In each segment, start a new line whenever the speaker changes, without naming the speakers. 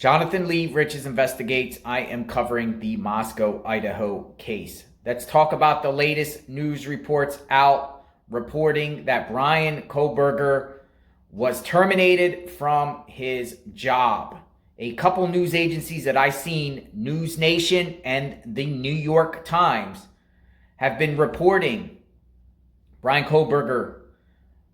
Jonathan Lee, Riches Investigates. I am covering the Moscow, Idaho case. Let's talk about the latest news reports out reporting that Bryan Kohberger was terminated from his job. A couple news agencies that I've seen, News Nation and the New York Times, have been reporting Bryan Kohberger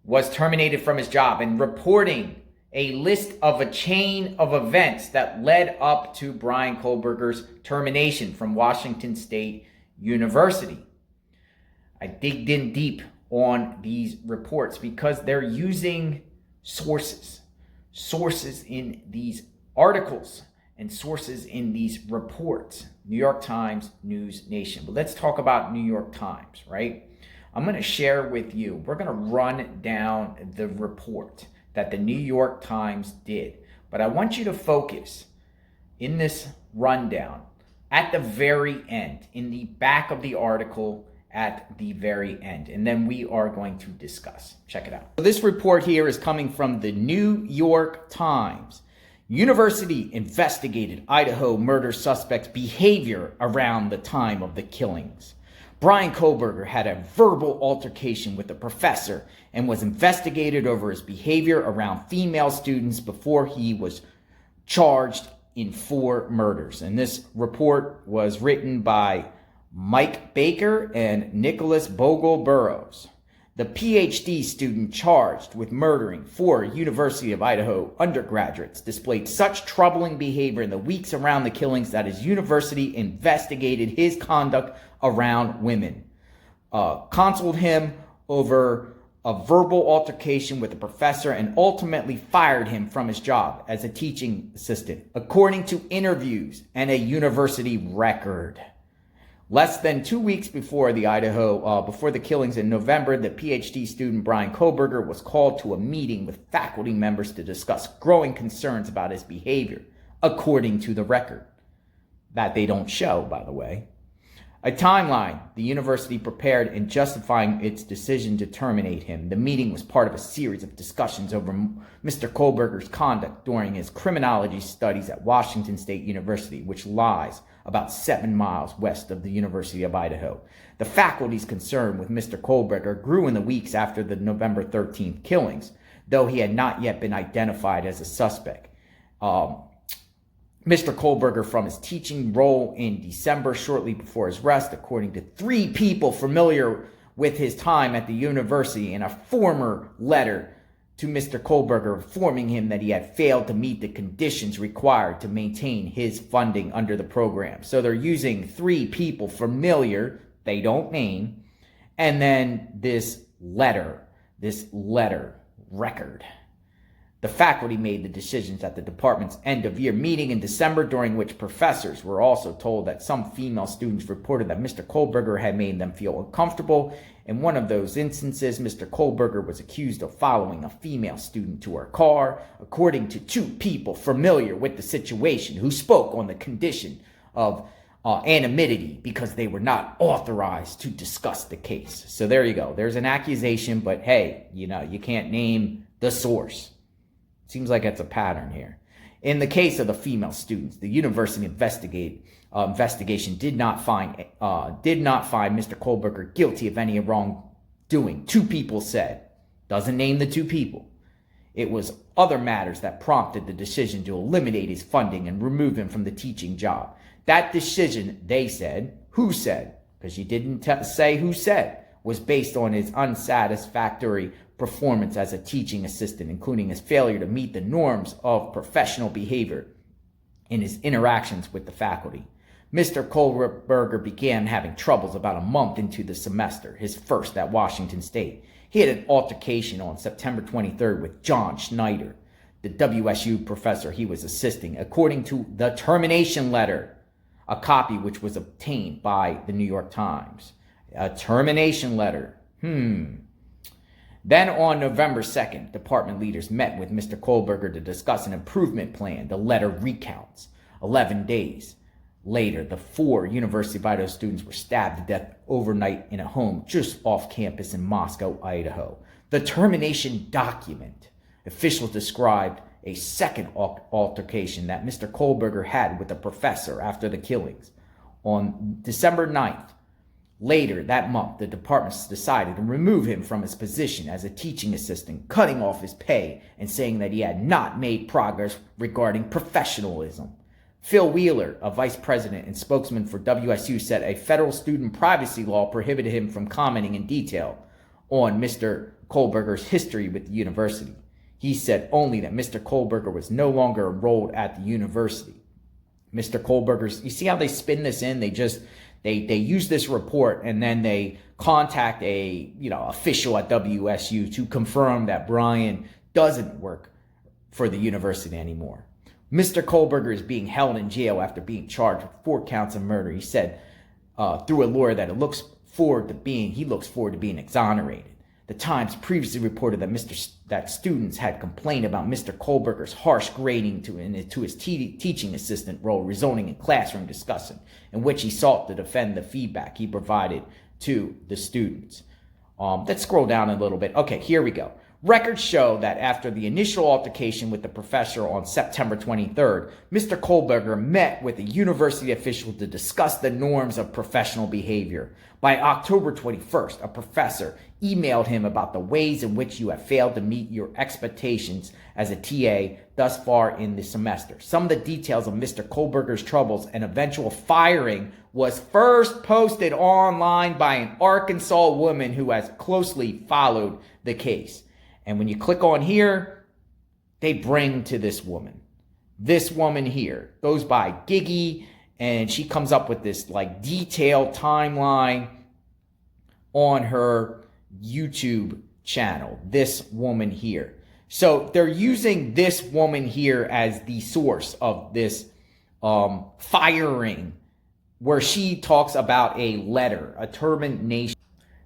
was terminated from his job and reporting a list of a chain of events that led up to Bryan Kohberger's termination from Washington State University. I digged in deep on these reports because they're using sources in these articles and sources in these reports. New York Times, News Nation. But let's talk about New York Times, right? I'm going to share with you, we're going to run down the report that the New York Times did. But I want you to focus in this rundown at the very end, in the back of the article at the very end. And then we are going to discuss. Check it out. So this report here is coming from the New York Times. University investigated Idaho murder suspect's behavior around the time of the killings. Bryan Kohberger had a verbal altercation with a professor and was investigated over his behavior around female students before he was charged in 4 murders. And this report was written by Mike Baker and Nicholas Bogle-Burrows. The PhD student charged with murdering 4 University of Idaho undergraduates displayed such troubling behavior in the weeks around the killings that his university investigated his conduct around women, counseled him over a verbal altercation with a professor, and ultimately fired him from his job as a teaching assistant, according to interviews and a university record. Less than 2 weeks before the killings in November, the PhD student Bryan Kohberger was called to a meeting with faculty members to discuss growing concerns about his behavior, according to the record. That they don't show, by the way. A timeline the university prepared in justifying its decision to terminate him. The meeting was part of a series of discussions over Mr. Kohberger's conduct during his criminology studies at Washington State University, which lies about 7 miles west of the University of Idaho. The faculty's concern with Mr. Kohberger grew in the weeks after the November 13th killings, though he had not yet been identified as a suspect. Mr. Kohberger, from his teaching role in December shortly before his arrest, according to 3 people familiar with his time at the university, in a former letter to Mr. Kohberger informing him that he had failed to meet the conditions required to maintain his funding under the program. So they're using 3 people familiar, they don't name, and then this letter record. The faculty made the decisions at the department's end-of-year meeting in December, during which professors were also told that some female students reported that Mr. Kohberger had made them feel uncomfortable. In one of those instances, Mr. Kohberger was accused of following a female student to her car, according to 2 people familiar with the situation who spoke on the condition of anonymity because they were not authorized to discuss the case. So there you go. There's an accusation, but hey, you can't name the source. Seems like it's a pattern here. In the case of the female students, the university investigation did not find Mr. Kohberger guilty of any wrongdoing. 2 people said. Doesn't name the 2 people. It was other matters that prompted the decision to eliminate his funding and remove him from the teaching job. That decision, they said, who said, because you didn't say who said, was based on his unsatisfactory performance as a teaching assistant, including his failure to meet the norms of professional behavior in his interactions with the faculty. Mr. Kohberger began having troubles about a month into the semester, his first at Washington State. He had an altercation on September 23rd with John Schneider, the WSU professor he was assisting, according to the termination letter, a copy which was obtained by the New York Times. A termination letter. Then on November 2nd, department leaders met with Mr. Kohberger to discuss an improvement plan. The letter recounts 11 days later, the 4 University of Idaho students were stabbed to death overnight in a home just off campus in Moscow, Idaho. The termination document, officials described a second altercation that Mr. Kohberger had with a professor after the killings. On December 9th, later that month, the department decided to remove him from his position as a teaching assistant, cutting off his pay and saying that he had not made progress regarding professionalism. Phil Wheeler, a vice president and spokesman for WSU, said a federal student privacy law prohibited him from commenting in detail on Mr. Kohberger's history with the university. He said only that Mr. Kohberger was no longer enrolled at the university. Mr. Kohberger's, you see how they spin this in? They use this report and then they contact a official at WSU to confirm that Bryan doesn't work for the university anymore. Mr. Kohberger is being held in jail after being charged with 4 counts of murder. He said through a lawyer that he looks forward to being exonerated. The Times previously reported that students had complained about Mr. Kohberger's harsh grading to his teaching assistant role, resulting in classroom discussion, in which he sought to defend the feedback he provided to the students. Let's scroll down a little bit. Okay, here we go. Records show that after the initial altercation with the professor on September 23rd, Mr. Kohberger met with a university official to discuss the norms of professional behavior. By October 21st, a professor emailed him about the ways in which you have failed to meet your expectations as a TA thus far in the semester. Some of the details of Mr. Kohberger's troubles and eventual firing was first posted online by an Arkansas woman who has closely followed the case. And when you click on here, they bring to this woman. This woman here goes by Giggy, and she comes up with this detailed timeline on her YouTube channel. This woman here. So they're using this woman here as the source of this firing, where she talks about a letter, a termination.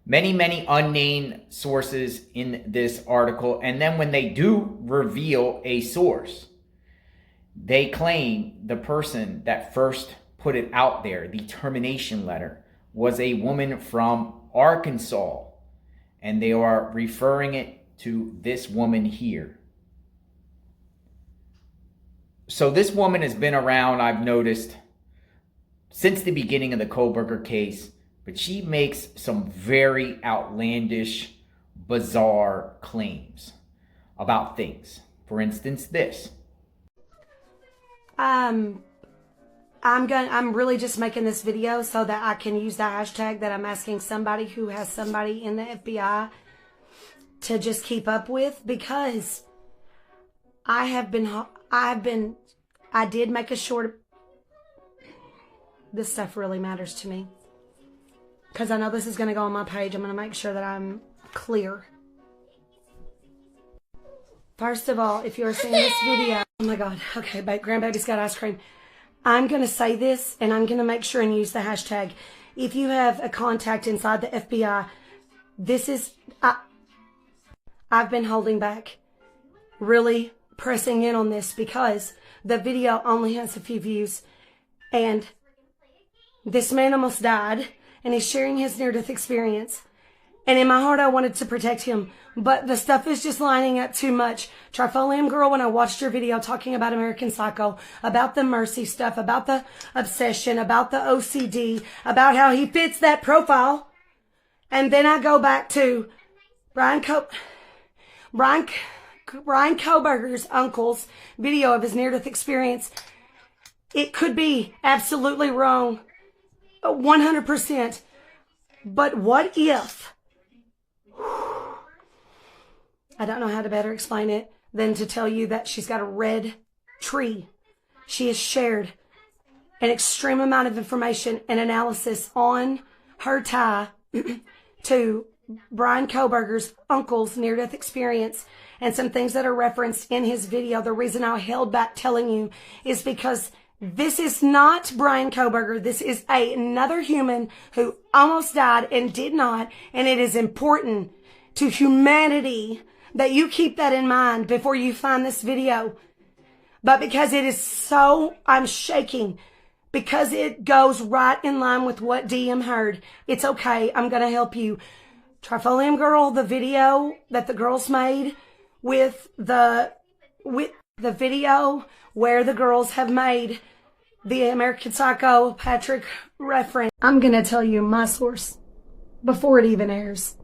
Many unnamed sources in this article. And then when they do reveal a source, they claim the person that first put it out there, the termination letter, was a woman from Arkansas. And they are referring it to this woman here. So this woman has been around, I've noticed, since the beginning of the Kohberger case. But she makes some very outlandish, bizarre claims about things. For instance, this.
I'm really just making this video so that I can use the hashtag that I'm asking somebody who has somebody in the FBI to just keep up with, because I did make a short. This stuff really matters to me, because I know this is going to go on my page. I'm going to make sure that I'm clear. First of all, if you're seeing this video, oh my God, okay, grandbaby's got ice cream. I'm going to say this, and I'm going to make sure and use the hashtag. If you have a contact inside the FBI, I've been holding back, really pressing in on this, because the video only has a few views, and this man almost died. And he's sharing his near-death experience. And in my heart, I wanted to protect him. But the stuff is just lining up too much. Trifolium Girl, when I watched your video talking about American Psycho, about the mercy stuff, about the obsession, about the OCD, about how he fits that profile. And then I go back to Bryan Kohberger's uncle's video of his near-death experience. It could be absolutely wrong. 100%. But what if? I don't know how to better explain it than to tell you that she's got a red tree. She has shared an extreme amount of information and analysis on her tie to Bryan Kohberger's uncle's near-death experience and some things that are referenced in his video. The reason I held back telling you is because this is not Bryan Kohberger. This is another human who almost died and did not. And it is important to humanity that you keep that in mind before you find this video. But because it is so, I'm shaking, because it goes right in line with what DM heard. It's okay. I'm going to help you. Trifolium Girl, the video that the girls made with The video where the girls have made the American Psycho Patrick reference. I'm going to tell you my source before it even airs.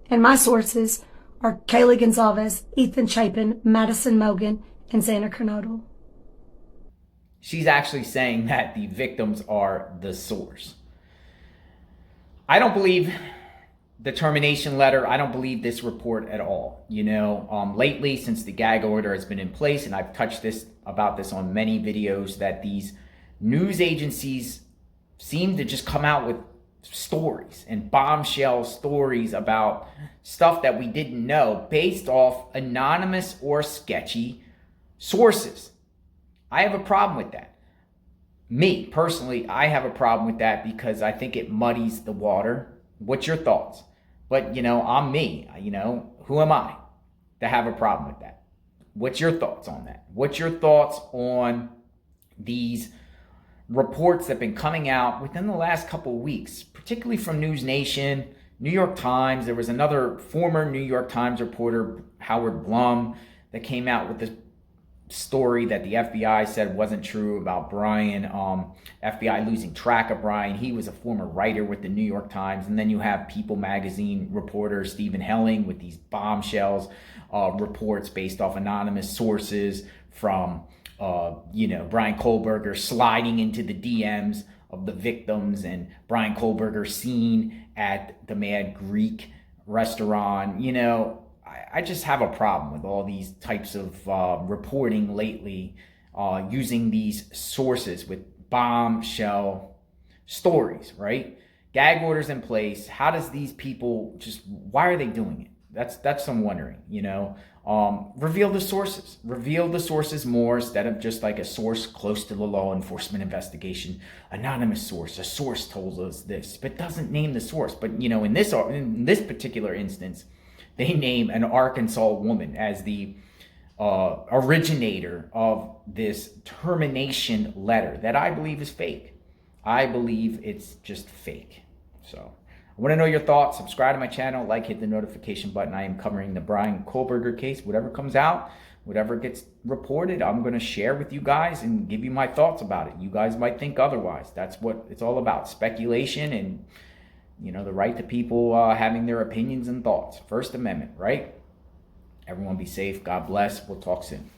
And my sources are Kaylee Gonzalez, Ethan Chapin, Madison Mogan, and Xana Kernodle.
She's actually saying that the victims are the source. I don't believe the termination letter. I don't believe this report at all. Lately, since the gag order has been in place, and I've touched about this on many videos, that these news agencies seem to just come out with stories and bombshell stories about stuff that we didn't know based off anonymous or sketchy sources. I have a problem with that. Me, personally, I have a problem with that because I think it muddies the water. What's your thoughts? But, I'm me. Who am I to have a problem with that? What's your thoughts on that? What's your thoughts on these reports that have been coming out within the last couple of weeks, particularly from News Nation, New York Times? There was another former New York Times reporter, Howard Blum, that came out with this story that the FBI said wasn't true about Bryan, FBI losing track of Bryan. He was a former writer with the New York Times. And then you have People magazine reporter Stephen Helling with these bombshells, reports based off anonymous sources from, Bryan Kohberger sliding into the DMs of the victims, and Bryan Kohberger seen at the Mad Greek restaurant. I just have a problem with all these types of reporting lately, using these sources with bombshell stories, right? Gag orders in place. How does these people why are they doing it? That's I'm wondering, reveal the sources. Reveal the sources more, instead of just like a source close to the law enforcement investigation. Anonymous source. A source told us this, but doesn't name the source. But, in this particular instance, they name an Arkansas woman as the originator of this termination letter that I believe is fake. I believe it's just fake. So I want to know your thoughts. Subscribe to my channel, hit the notification button. I am covering the Bryan Kohberger case. Whatever comes out, whatever gets reported, I'm going to share with you guys and give you my thoughts about it. You guys might think otherwise. That's what it's all about. Speculation and, the right to people having their opinions and thoughts. First Amendment, right? Everyone be safe. God bless. We'll talk soon.